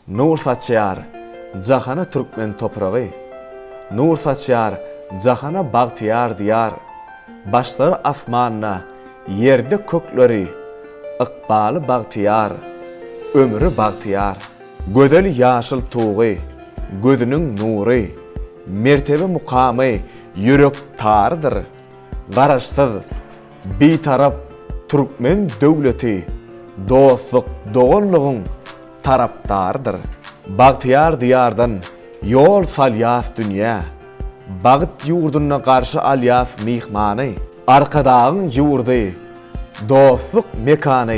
Nur saçyar, jahana Türkmen toprağı. Nur saçyar, jahana bagtiyar diyar. Başları asmanna, yerde kökleri. Iqbalı bagtiyar, ömrü bagtiyar. Gödeli yaşıl tuğu, gözünün nuru. Mertebe mukamı, yürek tarıdır. Garaşsız, bir taraf Türkmen devleti. Dostluk, doğulluğun taraftardır. Bagtiyar diyardan yol salyas dünya. Bağıt yurduna karşı alyas mihmanı. Arkadağın yurdu, dostluk mekanı.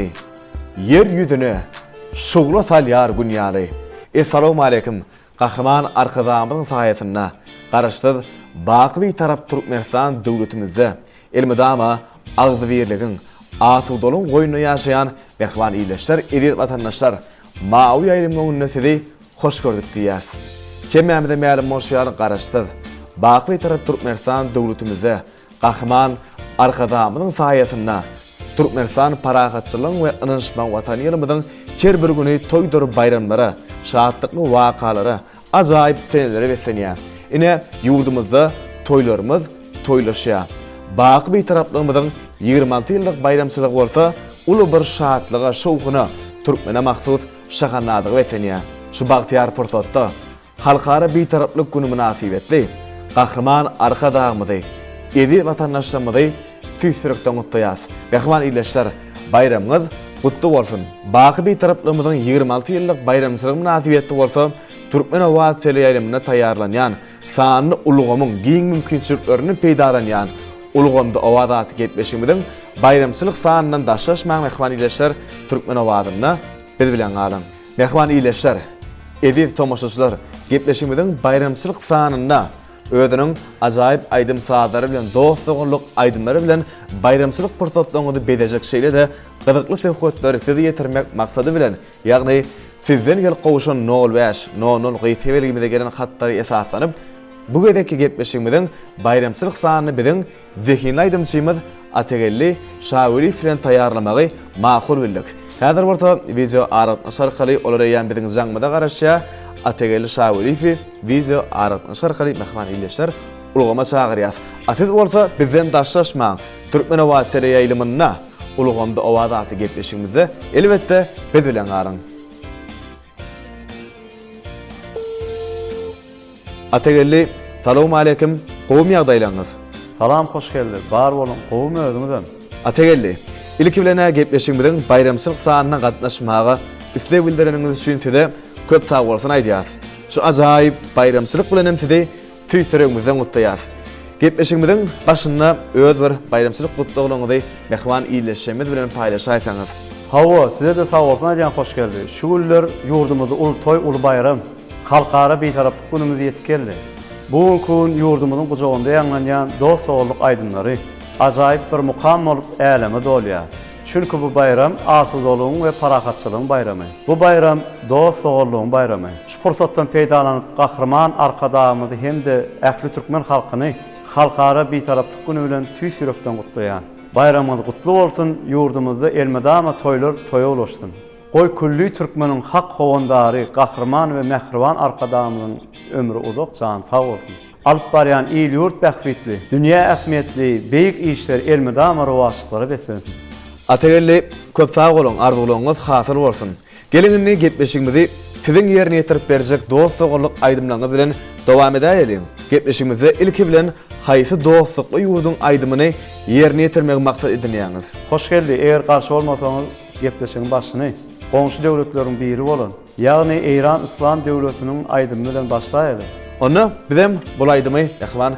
Yeryüzüne şuğla salyar günyalı. Esselamu aleyküm. Kahraman arkadağımızın sayesinde karışsız bakı bir taraf Türkmenistan devletimizde elmidama ağzı birliğin atı dolun koyunu yaşayan mehvan iyileşler, edil vatandaşlar mavi ayrımın ünnesizi hoş gördük diyez. Kememide meğelim moşyarın karışsız bakı bir taraf Türkmenistan devletimizde kahraman arkadağımızın sayesinde Türkmenistan parakatçılığın ve ınışman vataniyelımızın her bir günü toydur bayramları, şahatlıklı vakaları, acayip seneleri besleniyor. Yine yurdumuzda toylarımız toylaşıyor. Bakı bir taraflığımızın 26 yıllık bayramçılığı olsa, ulu bir şahatlığa, şovkuna, Türkmene mahsus şahanladığı besleniyor. Şu bahtiyar fırsatta, halkara bir taraflık günü münasibetli, kahraman arkadağımızı, edi vatandaşlarımızı tüysürükten mutluyaz. Mehman iyileşler, bayramımız kutlu olsun. Bakı bir taraflığımızın 26 yıllık bayramçılığı münasibetli olsa, Türkmen Ova teleyaylimine tayarlanyan, sanlı uluğumun giyin mümkünçülüklerini peydalayan, uluğumda ovadatı getmeşimizin bayramçılık sahanından daşlaşmayan mehman iyileşler Türkmen Ova'dığına biz bilen alın. Mehman iyileşler, edil tomoşaçılar, getmeşimizin bayramçılık sahanında ödünün acayip aydım saatları bilen, dostluğunluk aydımları bilen bayramçılık fırsatlarını bedecek şeyle de gıdıklı sevkutları sizi yetirmek maksadı bilen, yani sizden gel qowuşan 05 00 gıyteveligimizde gelen hatları esaslanıp bu gedeki getmeşimizin bayramçılık sahanını bizin zihinli aydımçıyımız Ategelli Şavuli filan tayarlamağı makul bildik. Hazır orta video aratmış arkalı olarayan bizin zangmada qarashya Ategelli Şavuli fi video aratmış arkalı mehman iyileşler ulugama çağırıyaz. Asiz olsa bizden daşlaşmayan Türkmen Ova teleyaylimına ulugamda ovadatı getmeşimizde elbette biz bilen arın. Ategelli, salamu aleyküm, qowum ýagdaýlaryňyz. Salam, hoş geldi. Bar bolun, qowum özüňizem. Ategelli, ilki bilen gepleşiňizden bayramçylyk sahanyna gatnaşmagy isle bildireniňiz üçin size köp sag bolsun aýdýas. Şu ajaýyp bayramçylyk bilen sizi tüýsüreňizden gutlaýas. Gepleşiňizden başynda öz bir bayramçylyk gutlagyňyzy mehman iyileşmemiz bilen paýlaşaýsaňyz. Hawa, size de sag bolsun aýdýan hoş geldi. Şu günler yurdumyzda ulu toy, ulu bayram, halkara bir taraflyk günümüz ýetip geldi. Bu gün yurdumyzyň gujagynda ýanglanýan dost ogluk aydymlary ajaýyp bir mukam bolup äleme dolýar. Çünki bu bayram asuzoluğun ve parakatçılığın bayramı. Bu bayram dost oğulluğun bayramı. Şu fırsattan peýdalanıp kahraman arkadağımızı hem de ähli Türkmen halkyny halkara bir taraflyk günü bilen tüýs ýürekden gutlaýan. Bayramymyz gutlu bolsun, yurdumyzda elmedama toylar toya ulaşsyn. Goý külli Türkmeniň hak howandary, kahraman we mehriban arkadağımyzyň ömrü uzak, jan sag bolsun. Alyp barýan il ýurt bähbitli, dünýä ähmiýetli, beýik işler elmedama rowaçlyklary beslensin. Ategelli, köp sag bolun, arzuwlaryňyz hasyl bolsun. Geliniňi gepleşiňizi siziň ýerine ýetirip berjek dost ogluk aýdymlaryňyz bilen dowam edäýeliň. Gepleşiňizde ilki bilen haýsy dostlukly ýurdun aýdymyny ýerine ýetirmek maksat edinýäňiz? Hoş geldi. Eger karşı bolmasaňyz gepleşiň başyny goňşy döwletleriň biri bolan, ýagny Eýran Islam döwletiniň aýdymy bilen başlaýaly. Onu bizem bul aýdymy ähwan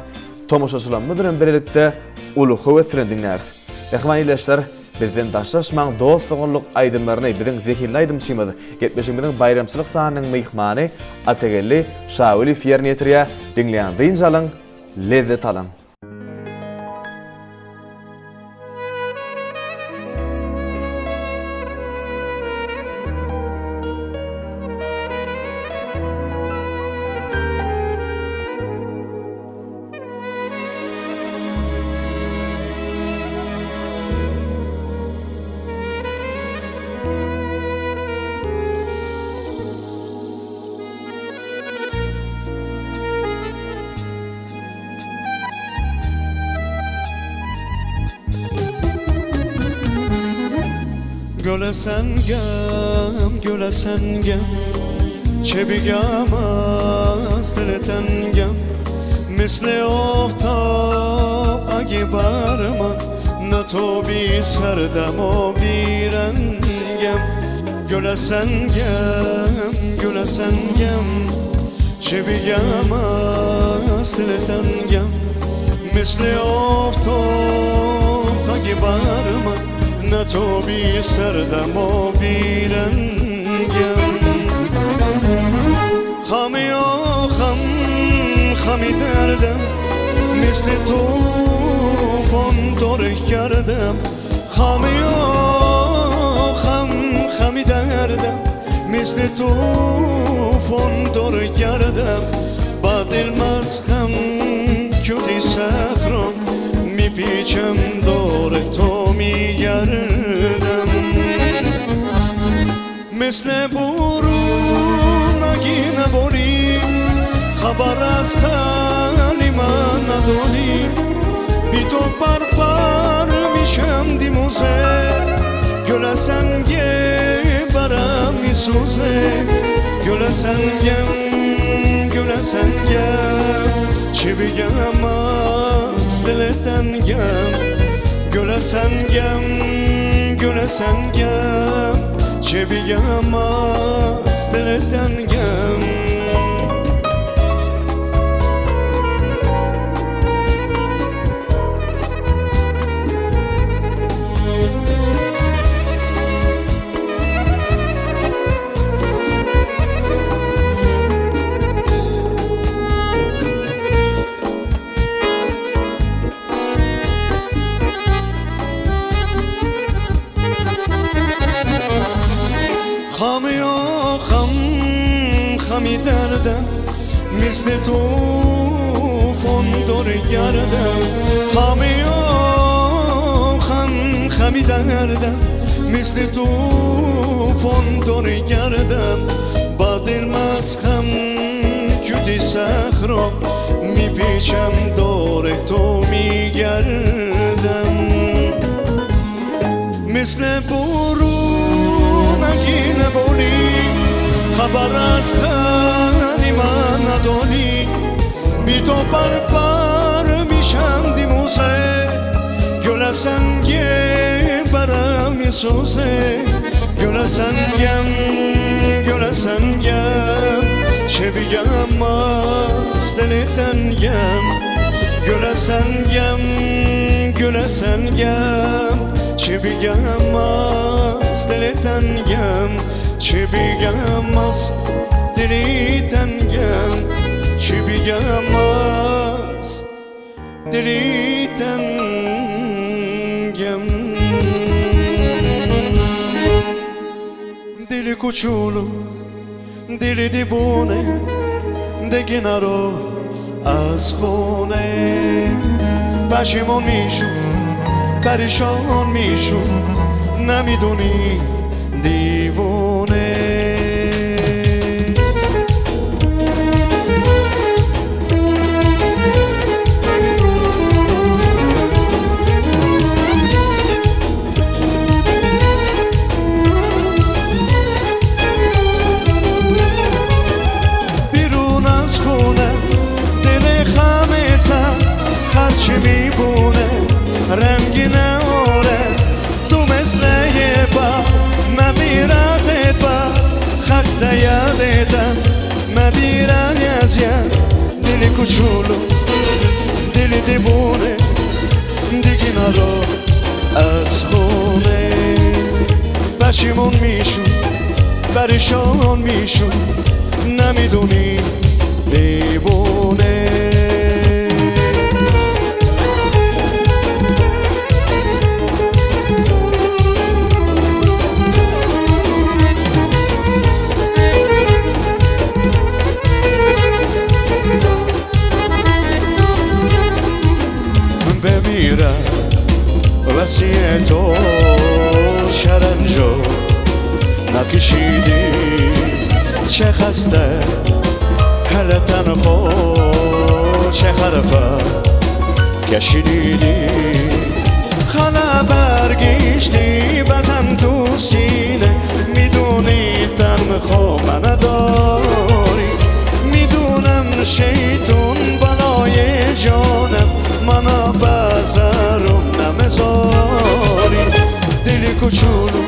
tomoşaçylarymyz bilen birlikde ulugy wetren dinlärsiz. Ähwan ýeşler bizden daşlaşmaň dostluklyk aýdymlaryny biziň zehirli aýdymçymyz gepleşigimiziň bayramçylyk sanynyň myhmany Atagelli Şawuli Fiernietria dinleýän dynjalyň lezzet alan. Gölesengem çebigam asletengem misle oftap agibarma nato bi serdam o birengem gölesengem çebigam asletengem misle oftap agibarma nato bi serdam o birengem hami derdem misli tufan dorih kerdem hami derdem misli tufan dorih kerdem badilmez hem kötü sehram mi piçem dorih to mi gerdem misle burun agine bori خبر از حالیم نداری بی تو پر میشم دیموزه گل سنگه برم میسوزه گل سنگم چی بگم از دلتنگم گل سنگم چی بگم از دلتنگم hami derdem misli tufan dor gerdem hami derdem misli tufan dor gerdem badilmez hem küti sehra mi piçem dorek to mi gerdem misli burun agine boli خبر از حالیم نداری بی تو پر میشم دیموزه گل سنگه برم میسوزه گل سنگم چه بگم از دلتنگم گل سنگم چه بگم از دلتنگم چی بگم از دلی تنگم چی بگم از دلی تنگم دلی کوچولو دلی دیوونه دیگه نرو از خونه پشیمون میشو پریشان میشو نمیدونی دیوونه بیرون از خونه دل dili kuchulu, dili dibune, diginaro az khone. پشیمون میشون پریشان میشون نمیدونی دیوونه بمیرم وسیع تو شرنجو نکشیدی چه خسته هل تنها چه حرفه کشیدی خلا برگشتی بزن تو سینه میدونی تنها من داری میدونم شیطون بالای جانم منو بذارم نمیذاری دلی کوچولو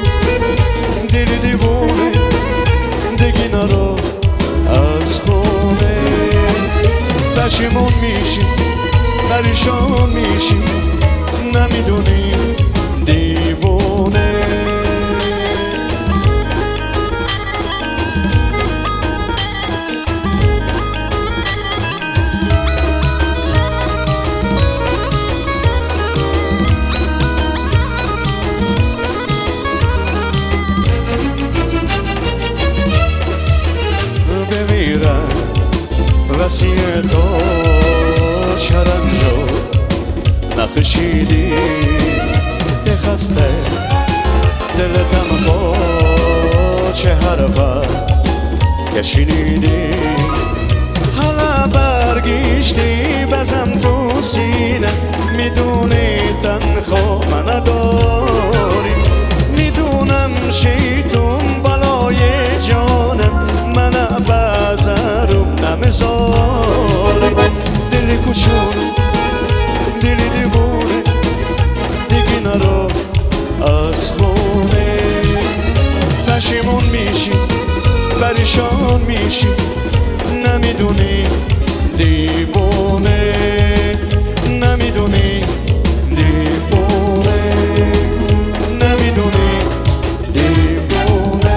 دلی دیوونه دیگه نرو از خونه پشیمون میشی پریشان میشی نمیدونی دیوونه وسیع تو شرنجو نخشیدی تخسته دلتم با چه حرفه کشیدی حالا برگشتی بزن تو سینه میدونی تنها من داری میدونم شیطون بالای جانم من بذارم نمیذاری دلی کوچولو دلی دیوونه دیگه نرو از خونه پشیمون میشی پریشان میشی نمیدونی دیوونه نمیدونی دیوونه نمیدونی دیوونه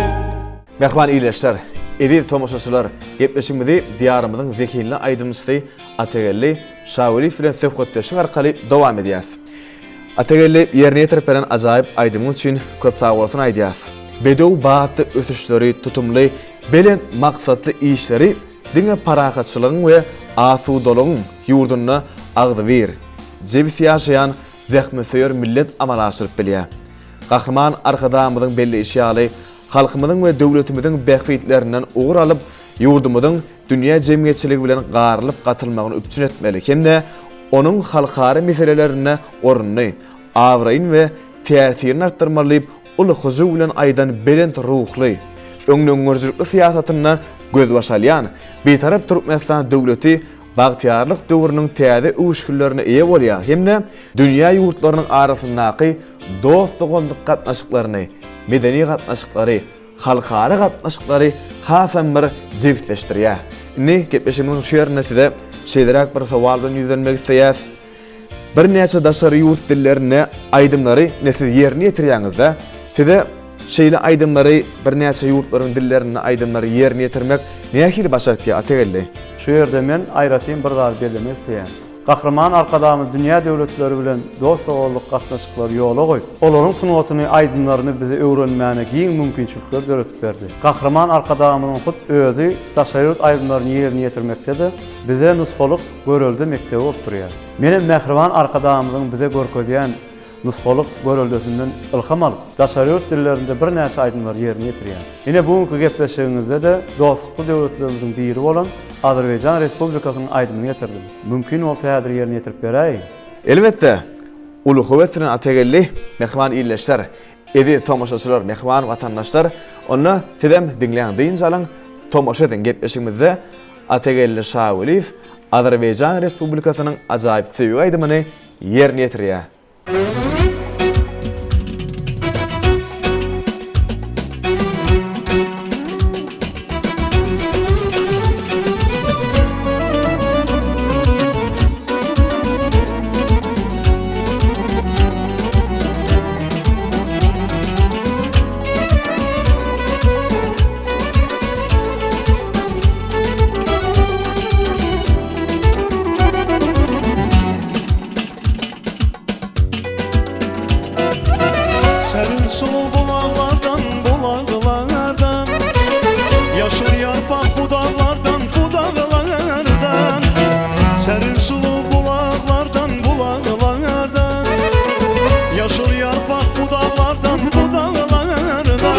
Mehman iyileşler. Edir tomoşaçılar, gepleşimizde diyarımızın zekilini aydımızda Atagelli, Şavuli filan söhbetleşik arkalı devam ediyaz. Atagelli yerine yetirperen acayip aydımız için köp sağ olsun aydiyaz. Bedow bağıtlı ösüşleri, tutumlu, belen maksatlı işleri, dine parakatçılığın ve asudoluğun yurdununa ağdı ver. Cebisi yaşayan zehmi söyür millet amalaşırıp biliyor. Kahraman arkadağımızın belli işyalı, halkımızın ve devletimizin bekfitlerinden uğur alıp, yurdumuzun dünya cemiyetçiliği bilen garılıp katılmağını üpçün etmeli. Hem de onun halkari meselelerine orunlu, avrayın ve tesirini arttırmalayıp, ulu huzu bilen aydan belent ruhlu, öngörcülüklü siyasatından göz başalayan, bir taraf Türkmenistan devleti, Bagtiyarlık dövrünün täze uýuşgullaryna eýe bolýar. Hem de dünya ýurtlarynyň arasyndaky dostluk gatnaşyklaryny, medeni gatnaşyklary, halkara gatnaşyklary hasan bir jewitleşdirýär. Ne gepleşimiň şu ýerine size şeýleräk bir sowal bilen ýüzlenmek isleýäs. Bir näçe daşary ýurt dillerini aýdymlary näse ýerine ýetirýäňizde size şeýle aýdymlary bir näçe ýurtlaryň dillerini aýdymlary ýerine ýetirmek nähili başartýar ategelli. Şu yerde men aýratym bir zat bellemek isleýän. Kahraman arkadamız dünya devletleri bilen dost oğulluk gatnaşyklary ýola goýup, olaryň sunawatyny aýdymlaryny bize öwrenmäne giň mümkinçilikler göretip berdi. Kahraman arkadamyzyň hut özü daşaýyrt aýdymlaryny ýerine ýetirmekde bize nusgalyk göreldi mektebi bolup durýar. Menem Mehriban arkadamyzyň bize görkezýän nusgalyk göreldisinden ilham alyp, daşaýyrt dillerinde bir näçe aýdymlar ýerine ýetirýär. Ine bugunky gepleşigimizde de dostluk devletlerimizin biri bolan Azerbaycan Respublikasynyň aýdymy ýetirdim. Mümkin bolsa häzir ýerine ýetirip beräýin. Elbetde, ulu howetiniň ategelli mehman iýleşler, edi tomoşaçylar, mehman watandaşlar, onu tedem dinleýän diýinjalan tomoşa eden gepleşigimizde ategelli Şawuliýew Azerbaycan Respublikasynyň ajaýyp süýük aýdymyny ýerine ýetirýär. sulu bulaqlardan, bulaqlardan Yaşıl yarpaq budaqlardan, budaqlardan Sərin sulu bulaqlardan, bulaqlardan Yaşıl yarpaq budaqlardan, budaqlardan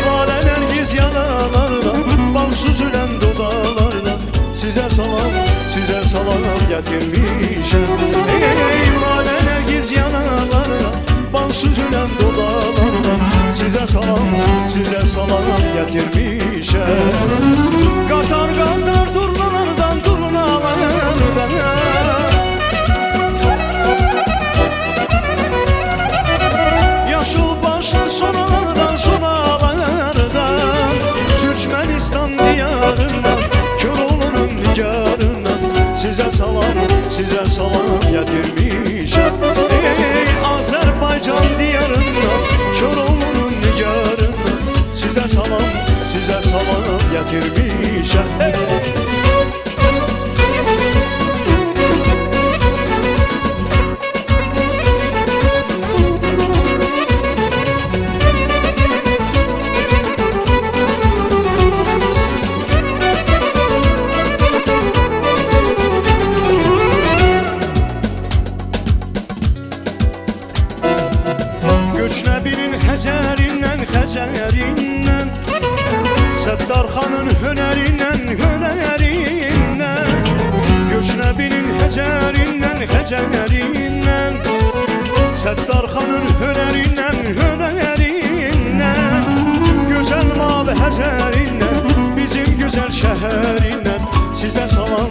Lalə nərgiz yanalardan, bal süzülən dodaqlardan Sizə salam gətirmişəm Ey lalə nərgiz yanalardan, bal süzülən dodaqlardan Sizə salam gətirmişəm Qatar qatar durnalardan, durnalardan Yaşıl başlı sonalardan, sonalardan Türkmenistan diyarından, Köroğlu'nun nigarından Sizə salam gətirmişəm Ey Azərbaycan diyarından, Köroğlu'nun nigarından Sizə salam gətirmişəm Göçnəbinin Həcərindən, Xəzərindən Səttarxanın hönərindən, hönərindən Göçnəbinin Həcərindən, Xəzərindən Səttarxanın hönərindən, hönərindən Gözəl mavi Həzərindən, bizim gözəl şəhərindən Sizə salam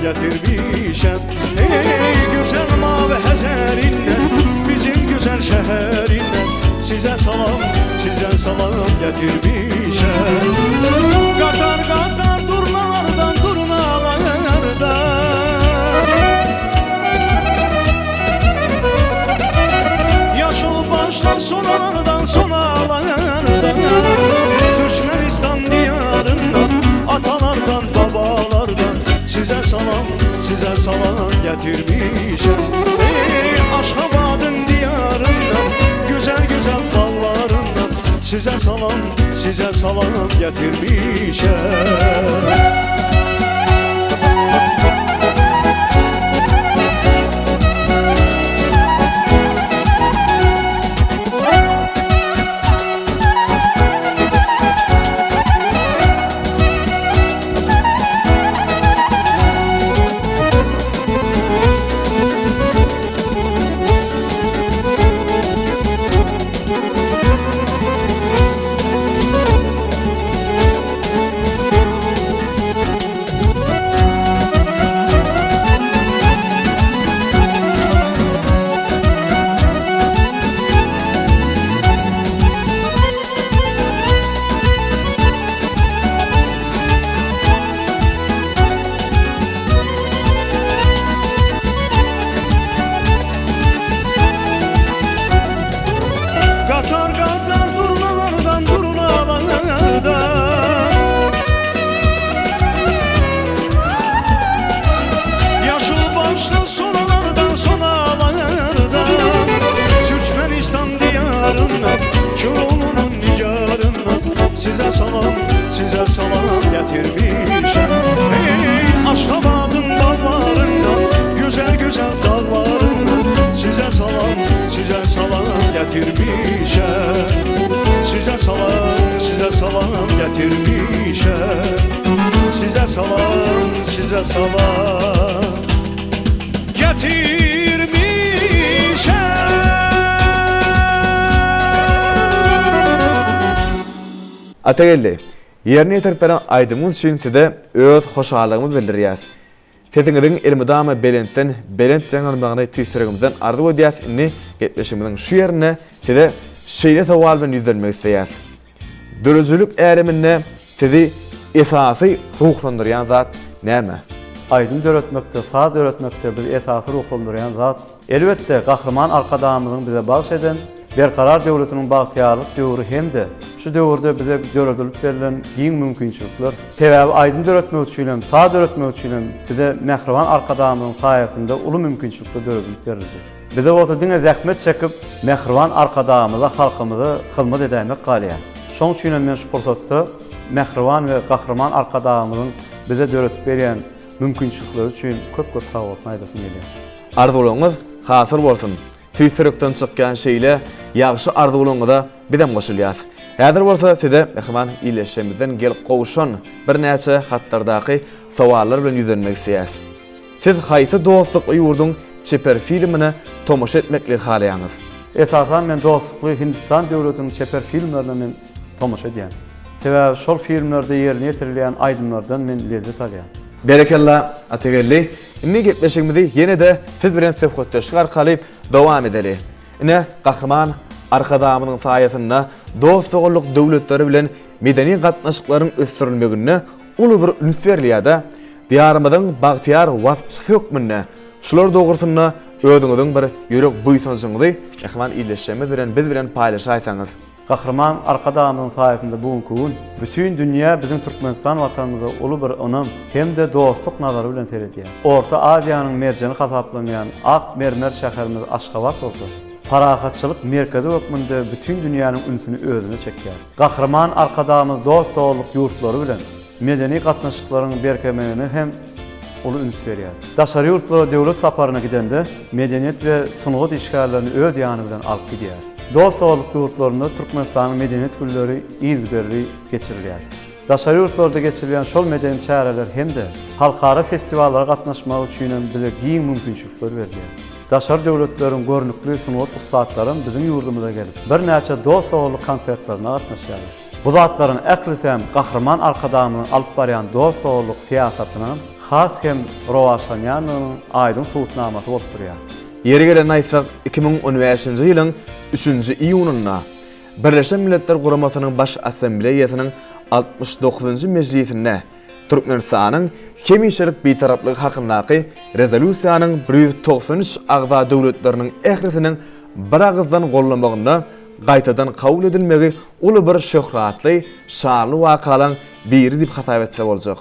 gətirmişəm Ey gözəl mavi Həzərindən, bizim gözəl şəhərindən Sizə salam gətirmişəm Qatar qatar durnalardan, durnalardan Yaşıl başlar sonalardan, sonalardan Türkmenistan diyarından, atalardan, babalardan Sizə salam gətirmişəm Ey Aşxabadın diyarından, gözəl gözəl ballarından Sizə salam gətirmişəm Qatar qatar durnalardan, durnalardan Yaşıl başlı sonalardan, sonalardan Türkmenistan diyarından, Köroğlu'nun nigarından Sizə salam gətirmişəm Ey Aşxabadın bağlarından, gözəl gözəl dağlarından Sizə salam gətirmişəm Sizə salam gətirmişəm Sizə salam gətirmişəm Atagelli, yerine yetirperen aydımız için size öz hoşallığımız bildiriyaz. Tetiňiziň elmydama belentten, belent ýaňalmagyny tüýsüregimizden ardy edýäs inni getmişimiziň şu ýerine size şeýle sowal bilen ýüzlenmek isleýäs. Dürüjlük äriminde sizi esasy ruhlandyrýan zat näme? Aydın öğretmekte, saat öğretmekte biz esasy ruhlandyrýan zat. Elbetde gahrman arkadamyzyň bize bagş eden berkarar döwletiniň bagtyarlyk döwri hemde şu döwürde bize görüldülip berilen giň mümkinçilikler. Sebäbi aydyn öğretmek üçin, saat öğretmek üçin bize mehriban arkadamyzyň saýasynda uly mümkinçilikler görüldülip berildi. Bize bolsa diňe zähmet çekip mehriban arkadağımyza, halkymyza hyzmat edämek galýar. Şoň üçin men şu pursatda mehriban we gahrman arkadağımyzyň bize döretip berýän mümkinçilikleri üçin köp sag bolsun aýdasym gelýär. Arzuwlaryňyz hasyl bolsun. Twitter'den çykkan şeýle ýagşy arzuwlaryňyza bizem goşulýas. Häzir bolsa size mehriban ileşmemizden gelip gowşan bir näçe hatlardaky sowallar bilen ýüzenmek isleýäs. Siz haýsy dostlukly ýurdun çeper filmini tomaşa etmekle halaýanyz? Esasan men dostlukly Hindistan döwletiniň çeper filmlerini men tomaşa edýän. Sebäbi şol filmlerde ýerine ýetirilýän aýdymlardan men lezzet alýan. Berekella ategelli. Inni gepleşigimizi ýene de siz bilen söhbetleşik arkaly dowam edeli. Ine gahrman arkadamynyň saýasynda dostluk döwletleri bilen medeni gatnaşyklaryň ösdürilmegine uly bir üns berilýär-de. Diýarymyzyň bagtyar wagty hökmünde şular dogrusyna özüňiziň bir ýürek buýsanjyňyzy ähman ileşmemiz bilen biz bilen paýlaşaýsaňyz. Gahrman arkadağımyzyň saýasynda bugunky gün bütün dünýä bizim Türkmenistan watanymyza uly bir önam hem de dostluk nazary bilen seredýär. Orta Aziýanyň merjeni hasaplanýan Ak Mermer şäherimiz Aşgabat bolsa, parahatçylyk merkezi hökmünde bütün dünýäniň ünsüni özüne çekýär. Gahrman arkadağımyz dostluk ýurtlary bilen medeni gatnaşyklaryň berkemegine hem uly üns berýär. Daşary ýurtlara döwlet saparyna gidende medeniýet we sunugat işgärlerini öz ýany bilen alyp gidýär. Dostluk ýurtlarynda Türkmenistanyň medeniýet günleri izberli geçirilýär. Daşary ýurtlarda geçirilen şol medeni çäreler hem-de halkara festivallara gatnaşmak üçin bize giň mümkinçilikler berýär. Daşary döwletleriň görnükli sunugat ustadlaryň bizim ýurdumyza gelip bir näçe dostluk konsertlerine gatnaşýar. Bu zatlaryň äklisem gahrman arkadamyň alyp barýan dostluk siýasatynyň has hem rowaşanýanyň aýdyn suwutnamasy bolup durýar. Yeri gelen aýsak 2015-nji ýylyň 3-nji iýununda Birleşen Milletler Guramasynyň baş assambleýasynyň 69-njy mejlisinde Türkmenistanyň hemişelik betaraplygy hakyndaky rezolýusiýanyň 193 agza döwletleriniň ählisiniň bir agzdan gollamagyna gaýtadan kabul edilmegi uly bir şöhratly, şanly wakalaň biri diýip hasap etse boljak.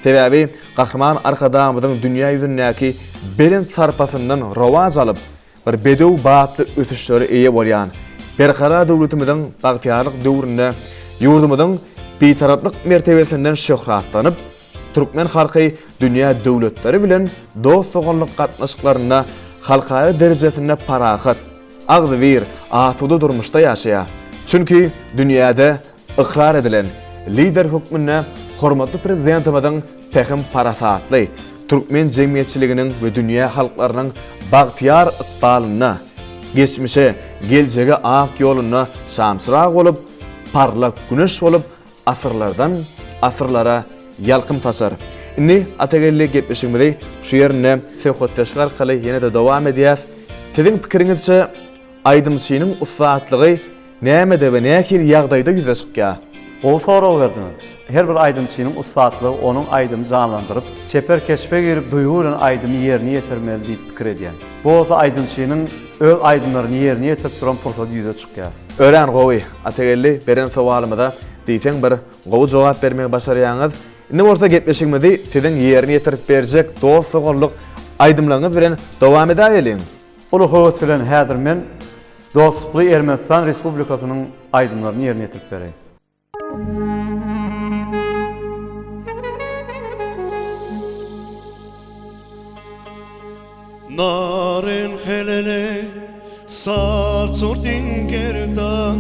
Sebäbi gahrman arkadamyzyň dünýä ýüzündäki belen sarpasyndan rowaj alyp bir bedew batly ötüşleri eýe bolýan berkara döwletimiziň bagtyarlyk döwründe ýurdumyzyň betaraplyk mertebesinden şöhratlanyp türkmen halky dünýä döwletleri bilen dostluk gatnaşyklaryna halkara derejesinde parahat, agzywir, atuda durmuşda ýaşaýar. Çünki dünýäde ikrar edilen lider hökmüne hormatly prezidentimiziň tehim parasatly türkmen jemgyýetçiliginiň we dünýä halklarynyň bagtyar ykbalyna, geçmişe, geljege ak ýoluna şamsyrak bolup, parlak güneş bolup, asyrlardan asyrlara ýalkym taşar. Inni ategelli gepleşigimizi şu ýerine söhbetleşik arkaly ýene de dowam edýäs. Siziň pikiriňizçe aýdymçynyň ustadlygy näme de we nähil ýagdaýda ýüze çykýar? O soraw berdiňiz. Her bir aýdymçynyň ustadlygy onuň aýdymy janlandyryp, çeper keşpe girip duýgu bilen aýdymy ýerine ýetirmeli diýip pikir edýän. Bu bolsa aýdymçynyň öz aýdymlaryny ýerine ýetirip duran pursat ýüze çykýar. Ören gowy, ategelli beren sowalymyza diýsen bir gowy jogap bermegi başarýaňyz. Indi bolsa gepleşigimizi siziň ýerine ýetirip berjek dostluk aýdymlaryňyz bilen dowam edäýeliň. Uly höwes bilen häzir men dostlukly Ermenistan Respublikasynyň aýdymlaryny ýerine ýetirip berýän. Naren helele sarçurtin gerdan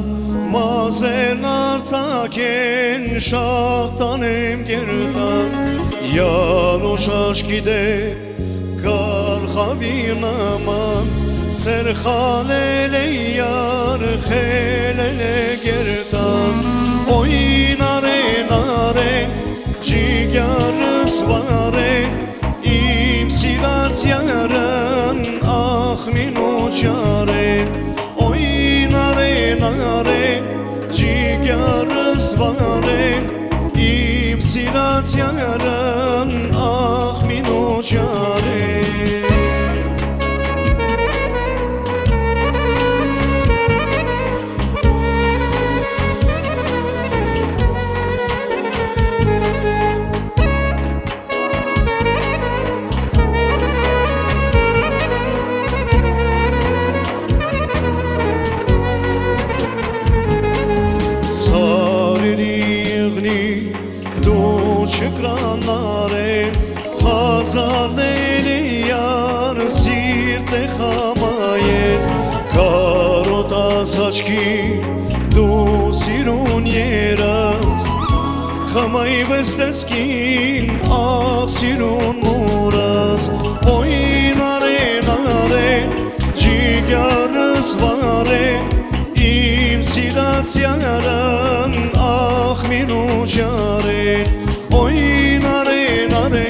mazenar taken şahtanem gerdan yanuş aşkide kal habinaman serhalele yar helele gerdan oynare nare cigar svare imsilat yaran ah min uçaren oynare nare cigar svare imsilat yaran ah min uçaren. ki du sirun yeras Xamay besteskin sirun muras Oy nare nare cigarız vare İmsilat yaran minu jare Oy nare nare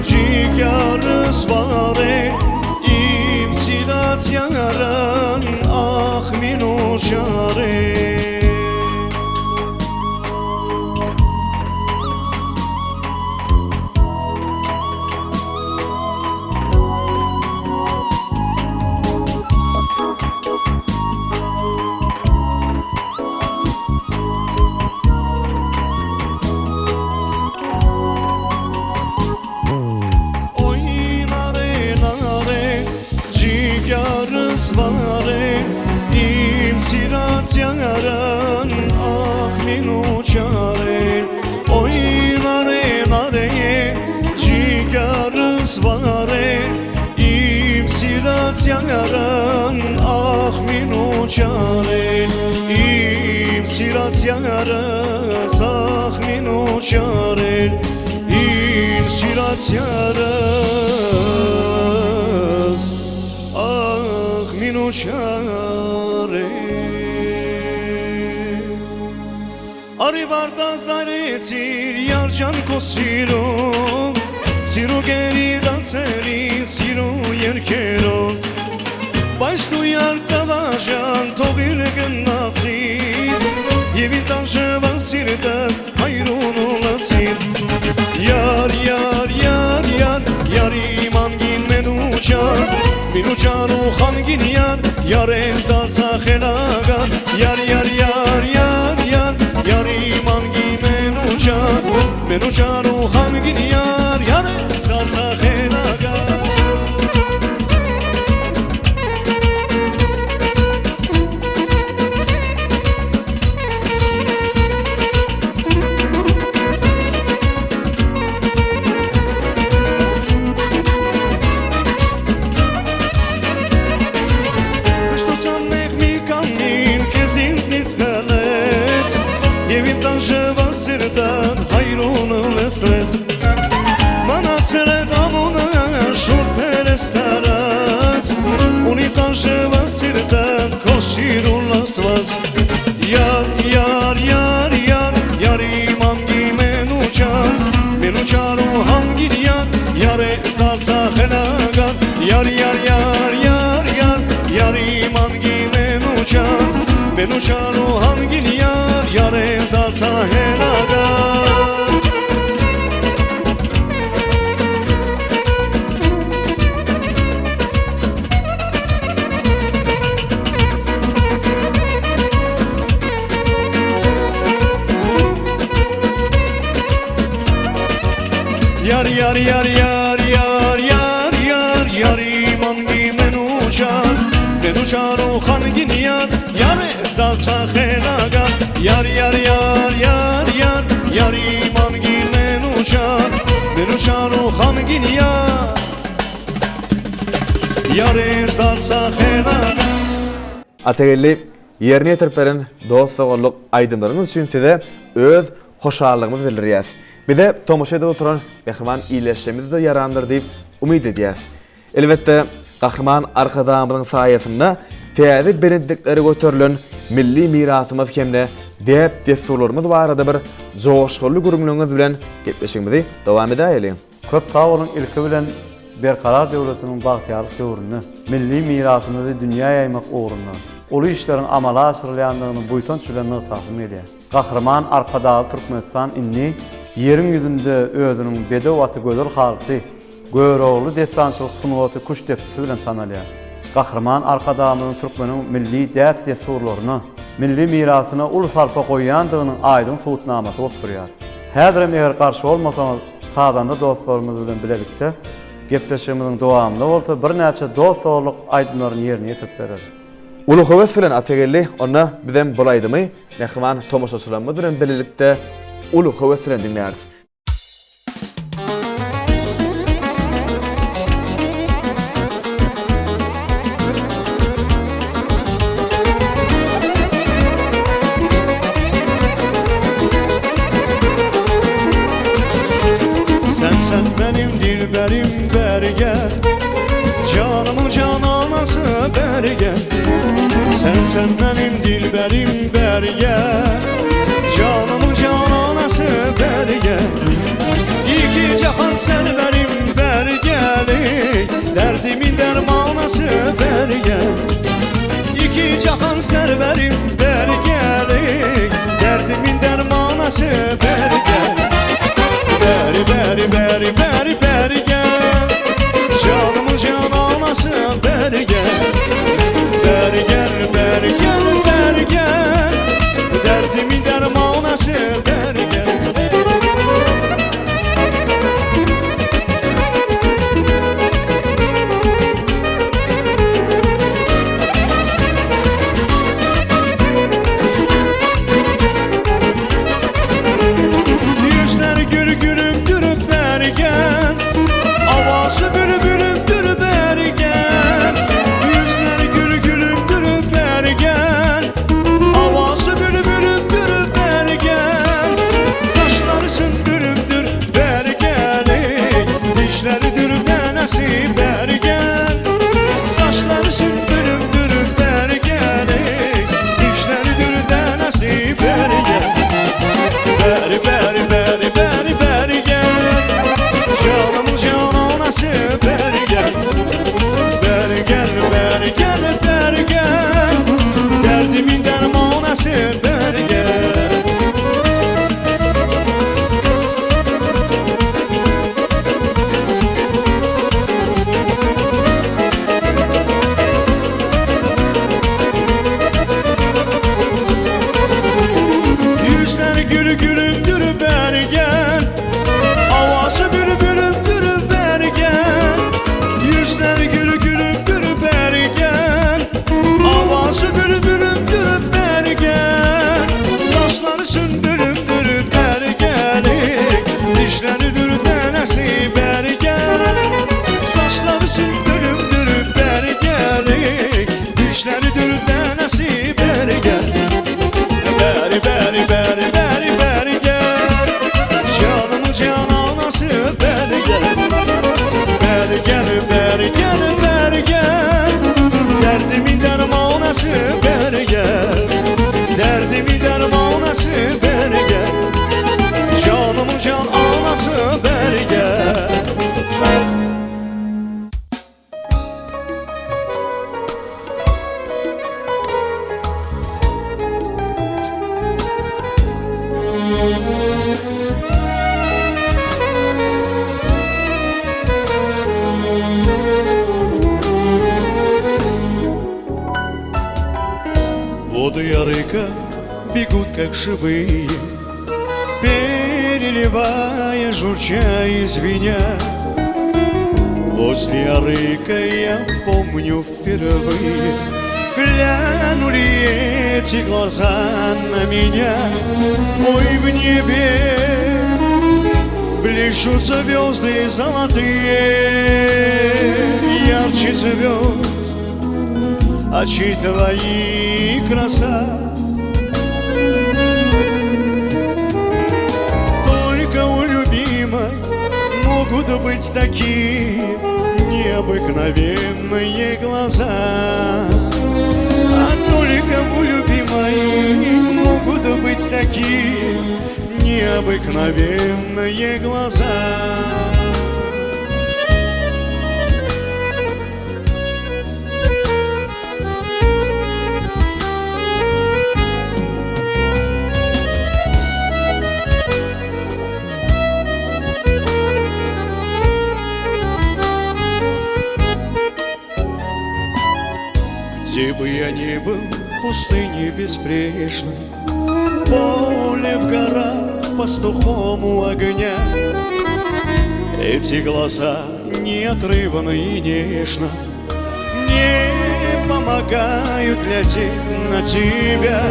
cigarız vare İmsilat yaran minu jare Vare imsirat yaran minu çare Oy nare nare cigarız vare imsirat yaran minu çare İmsirat yaras minu çare İmsirat yaras minu çare Ari vardaz daretir yarcan kosiro Siru geri danseri siru yerkero Baş duyar tavajan togir gınnatin Yevi tanşı vasirden hayrun olasın Yar yar yar yar yar imam gin menuçan Minuçan uxan gin yar yar ezdarsa xelagan Yar yar yar yar yar yar imam gin menuçan uxan gin yar yar ezdarsa xelagan Yevim tanşı vasirdan hayrunu lesret Mana çeret amuna şurperestaras Uni tanşı vasirdan koşirun lasvaz Yar yar yar yar yar imam gimenuçan Menuçan uhan gir yar yar estarsa xelagan Yar yar yar yar yar yar imam gimenuçan Menuçan uhan gir yar yar ezdarsa xelagan Yar yar yar yar yar yar yar yar imam gimenuçan Menuçan uxan gin yar yar ezdarsa xelagan Yar yar yar yar yar yar imam gimenuçan Menuçan uxan gin yar ezdarsa xelagan Ategelli yerine yetirperen dost soğulluk aydınlarınız için size öz hoşallığımız bildiriyaz. Bir de tomoşada oturan kahraman iyileşmemizi de yarandır deyip umid ediyaz. Elbette kahraman arkadamızın sayesinde teyazi benedikleri götürülün milli mirasımız kemne deyip desturlarımız var arada bir joşgullu gurumluğunuz bilen gepleşimizi devam edelim. Köp tavrın ilki bilen berkarar devletinin bahtiyarlık döwründe milli mirasymyzy dünya yaymak uğruna ulu işlerin amala aşyrylýandygyny buytan çülenine taým edýär. Gahrman arkadagy Türkmenistan inni yerin yüzünde özünün bedewaty gözel halty, görogly destançylyk sunuwaty kuş depsi bilen tanalýar. Gahrman arkadamyň Türkmeniň milli därt desturlaryny, milli mirasyna ulu salpa goýandygynyň aýdyn suwutnamasy bolup durýar. Häzirem eger garşy bolmasaňyz, sadanda dostlarymyz bilen bilelikde gepleşigimiziň dowamly bolsa bir näçe dostluk aýdymlaryny ýerine ýetirip berer. Ulu höwes bilen ategelli onda bizem bolaydymy? Mehriman tomoşaçylarymyz bilen bilelikde ulu höwes bilen dinlärsiz. dilberim beri gel. Canımın cananası beri gel. Sen benim dilberim beri gel. Canımın cananası beri gel. İki cahan serverim beri gel. Derdimin dermanası beri gel. İki cahan serverim beri gel. Derdimin dermanası beri gel. Beri beri beri beri beri gel. Canımın cananası beri gel. Beri gel beri gel beri gel. Derdimin dermanası beri gel. Beri gel, saçları sümbülümdür beri gel. Dişleri dürdenesi beri gel. Beri beri beri beri beri gel. Canımın cananası beri gel. Beri gel beri gel beri gel. Derdimin dermanası beri gel. Dişleri dürdenesi beri gel. Saçları sümbülümdür beri gel. Dişleri dürdenesi beri gel. Beri beri beri beri beri gel. Canımın cananası beri gel. Beri gel beri gel beri gel. Derdimin dermanası beri gel. Derdimin dermanası beri gel. Canımın can anası beri gel. Воды ярыка бегут как живые, переливая, журча и звеня. Возле арыка я помню впервые глянули эти глаза на меня. Ой, в небе блещут звезды золотые, ярче звезд очи твои краса. Могут быть такие необыкновенные глаза, а только у любимой могут быть такие необыкновенные глаза. Где бы я ни был, в пустыне безбрежной, поле в горах, пастухом у огня, эти глаза неотрывно и нежно мне помогают глядеть на тебя.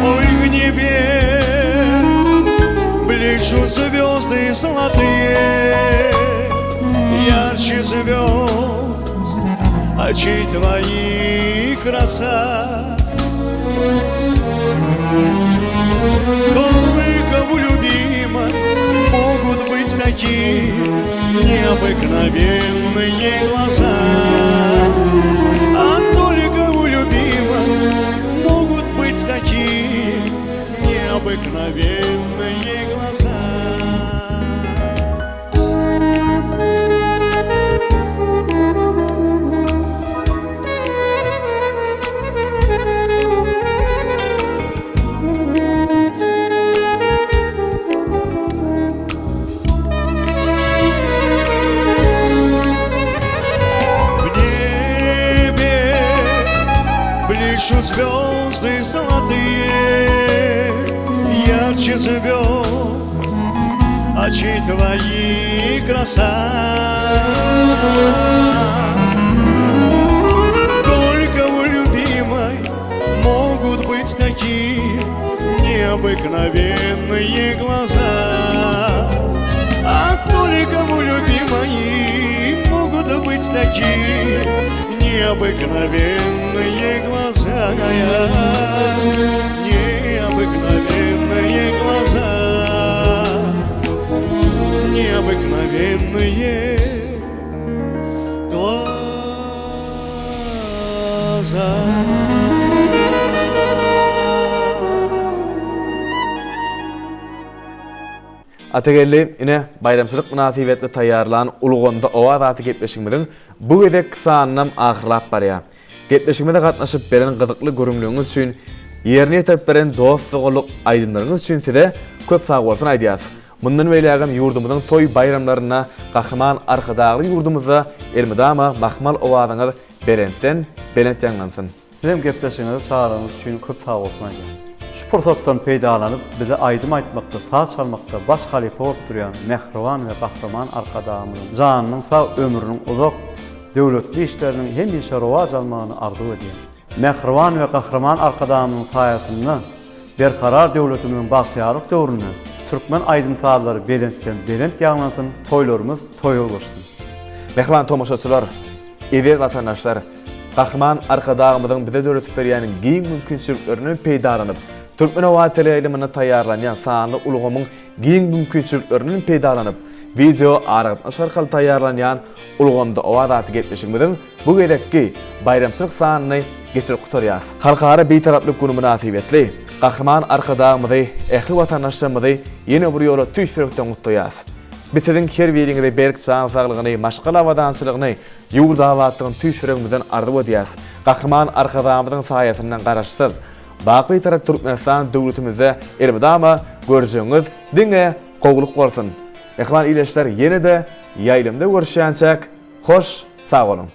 Ой, в небе блещут звезды золотые, ярче звезд очи твои краса. Только у любимой могут быть такие необыкновенные необыкновенные глаза. А только у любимых могут быть такие необыкновенные глаза. Пишут звезды золотые, ярче звезд, очи твои краса. Только у любимой могут быть такие необыкновенные глаза. А только у любимой могут быть такие необыкновенные глаза, необыкновенные глаза, необыкновенные глаза. Ategelli ine bayramçylyk münasibetli taýýarlanan ulgonda owa zaty gepleşigimiň bu gedek sanynam ahyrlap barýar. Gepleşigimde gatnaşyp beren gyzykly görünlüğüňiz üçin, ýerine ýetip beren dostlugylyk aýdynlygyňyz üçin size köp sag bolsun aýdýas. Mundan beýlegem ýurdumyzyň toý bayramlaryna, Gahryman arkadagly ýurdumyza elmydama mahmal owazyňyz berenden belent ýanlansyn. Sizem gepleşiginizi çağıranız üçin köp sag bolsun aýdýas. Şu pursatdan peýdalanyp bize aýdym aýtmakda, saz çalmakda baş halife bolup durýan Mehriwan we Gahryman arkadagymyň janynyň sag ömrüniň uzak, döwletli işleriniň hemişe rowaj almagyny arzu edýär. Mehriwan we Gahryman arkadagymyň saýatynda berkarar döwletimiň bagtyarlyk döwründe türkmen aýdym sazlary belentden belent ýaglansyn, toýlarymyz toýa bolsun. Mehriwan tomoşaçylar, eýer watandaşlar, Gahryman arkadagymyň bize döwletip berýän giň mümkinçiliklerini peýdalanyp, türkmen owa teleýilimine taýýarlanýan sanly ulgamyň giň mümkinçiliklerinin peýdalanyp, video aragatnaş arkaly taýýarlanýan ulgamda owa zaty gepleşigimiň bu gerekki bayramçylyk sanyny geçirip gutarýas. Halkara beýtaraplyk güni münasibetli Gahryman arkadagymyzy, ähli watandaşlarymyzy ýene bir ýola tüýsürekden gutlaýas. Bitirin her biriňize berk sağ saglygyny, maşgal awadançylygyny, ýurda awatlygyny tüýsüregimizden arzuw edýäs. Gahryman arkadagymyň saýatyndan garaşsyz baky tarap Türkmenistan döwletimize elmydama görjeňiz diňe gowluk bolsun. Mehriwan ileşler ýene de ýaýlymda görüşýänçek hoş sag bolun.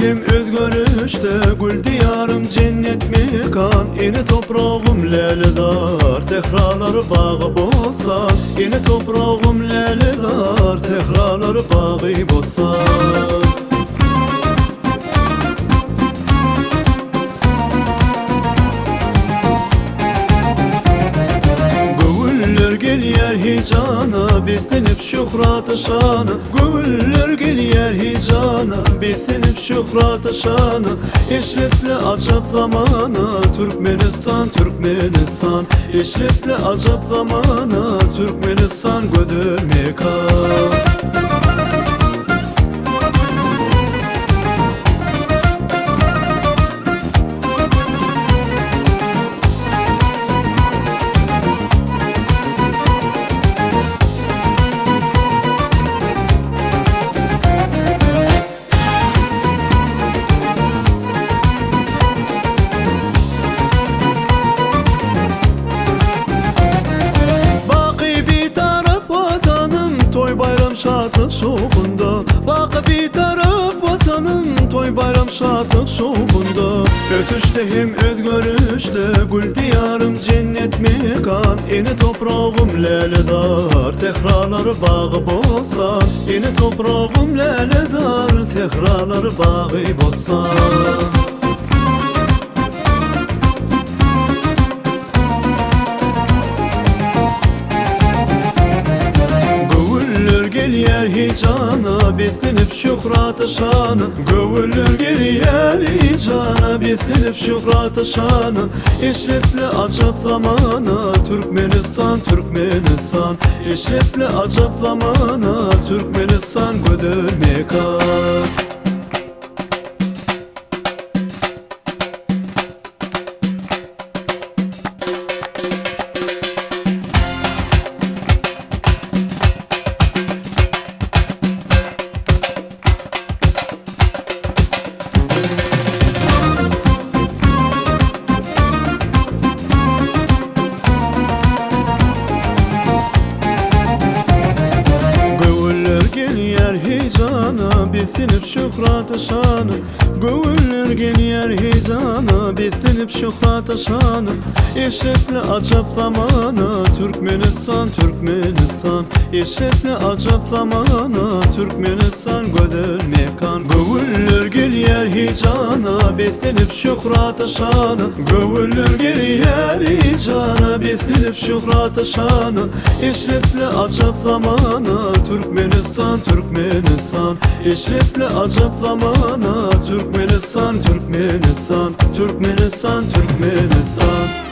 Hem özgörüşte gül diyarım cennet mekan. Yine toprağım lelidar, tehralar bağı bozsan. Yine toprağım lelidar, tehralar bağı bozsan. Hicana bizden hep şuhrat-ı şanı, gönüller gelyer hicana bizden hep şuhrat-ı şanı. İşletle acap zamanı Türkmenistan, Türkmenistan. İşletle acap zamanı Türkmenistan gödür mekan. Şatlı şoğunda, bakı bir taraf vatanım, toy bayram şadlık şovunda. Ötüşte hem özgörüşte gül diyarım cennet mekan. Eni toprağım leledar sehraları bağı bozsan. Eni toprağım leledar sehraları bağı bozsan. Gelyer hicana beslenip şükratı şanı. Gövüller gelyer hicana beslenip şükratı şanı. İşretle acap zamana Türkmenistan, Türkmenistan. İşretle acap zamana Türkmenistan gödül mekan. Hicana besinip şükratı şanı. Gövüller gelyer hicana besinip şükratı şanı. İşretle acap zamana Türkmenistan, Türkmenistan. İşretle acap zamana Türkmenistan gödül mekan. Gövüller gelyer hicana besinip şükratı şanı. Gövüller gelyer hicana besinip şükratı şanı. İşretle acap zamana Türkmenistan, Türkmenistan. İşretle acap zamana Türkmenistan, Türkmenistan. Türkmenistan, Türkmenistan.